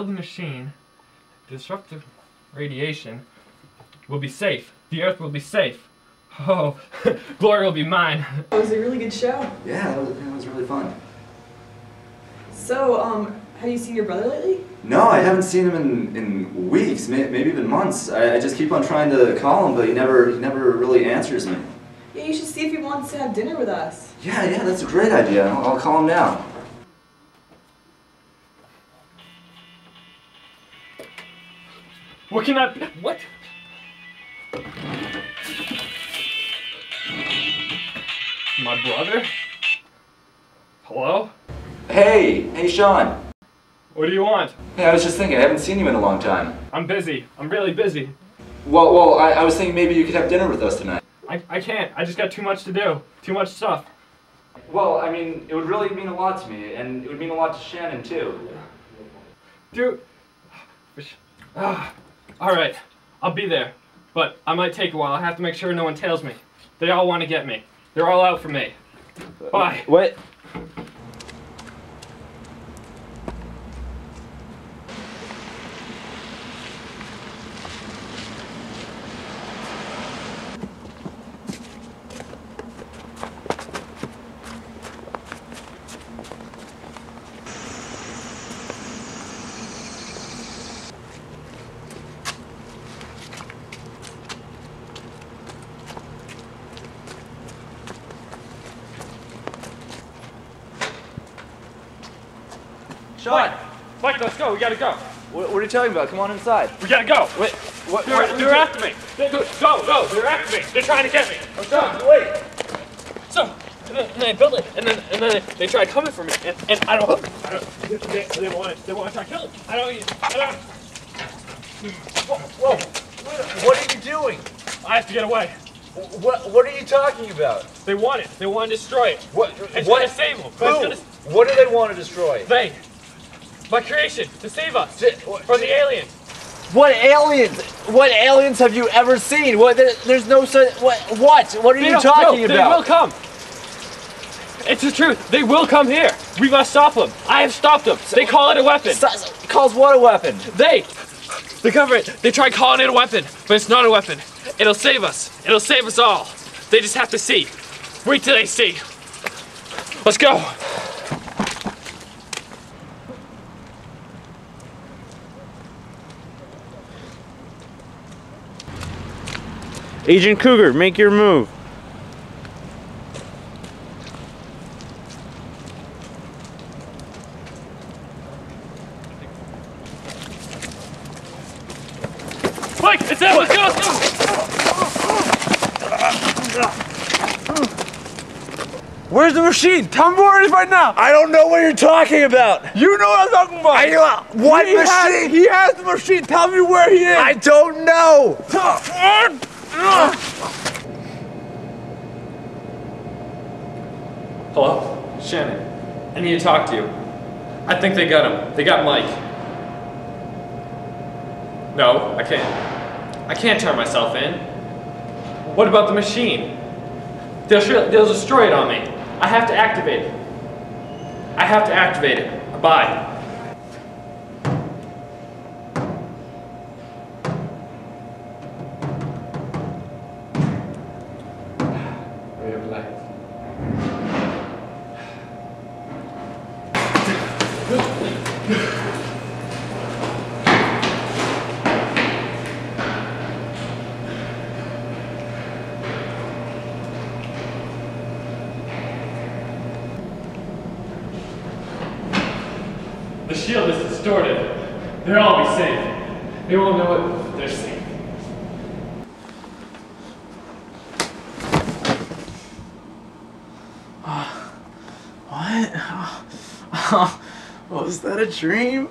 build the machine, disrupt the radiation, we'll be safe. The Earth will be safe. Oh, glory will be mine. It was a really good show. Yeah, it was really fun. So, have you seen your brother lately? No, I haven't seen him in weeks, maybe even months. I just keep on trying to call him, but he never really answers me. Yeah, you should see if he wants to have dinner with us. Yeah, that's a great idea. I'll call him now. What can I... What? My brother? Hello? Hey, Sean. What do you want? Hey, I was just thinking, I haven't seen you in a long time. I'm busy. I'm really busy. Well, I was thinking maybe you could have dinner with us tonight. I can't. I just got too much to do. Too much stuff. Well, I mean, it would really mean a lot to me, and it would mean a lot to Shannon, too. Dude. Alright. I'll be there. But I might take a while. I have to make sure no one tails me. They all want to get me. They're all out for me. Bye. What? Sean! Mike, let's go. We gotta go. What are you talking about? Come on inside. We gotta go. Wait, what? They're after me. Go. They're after me. They're trying to get me. Sean, wait. So, and then I built it, and then they tried coming for me, and I don't. They want to try killing me. I don't. Whoa! What are you doing? I have to get away. What are you talking about? They want it. They want to destroy it. What? It's gonna save them. Who? What do they want to destroy? They. My creation to save us from the aliens. What aliens? What aliens have you ever seen? What? There's no such. What? What are you talking about? They will come. It's the truth. They will come here. We must stop them. I have stopped them. They call it a weapon. Calls what a weapon? The government, they try calling it a weapon, but it's not a weapon. It'll save us. It'll save us all. They just have to see. Wait till they see. Let's go. Agent Cougar, make your move. Mike, it's them! Let's go! Where's the machine? Tell me where it is right now. I don't know what you're talking about. You know what I'm talking about. What machine? He has the machine. Tell me where he is. I don't know. Hello? Shannon. I need to talk to you. I think they got him. They got Mike. No, I can't. I can't turn myself in. What about the machine? They'll destroy it on me. I have to activate it. I have to activate it. Bye. Ray of light. The shield is distorted. They'll all be safe. They won't know it. They're safe. What? Was that a dream?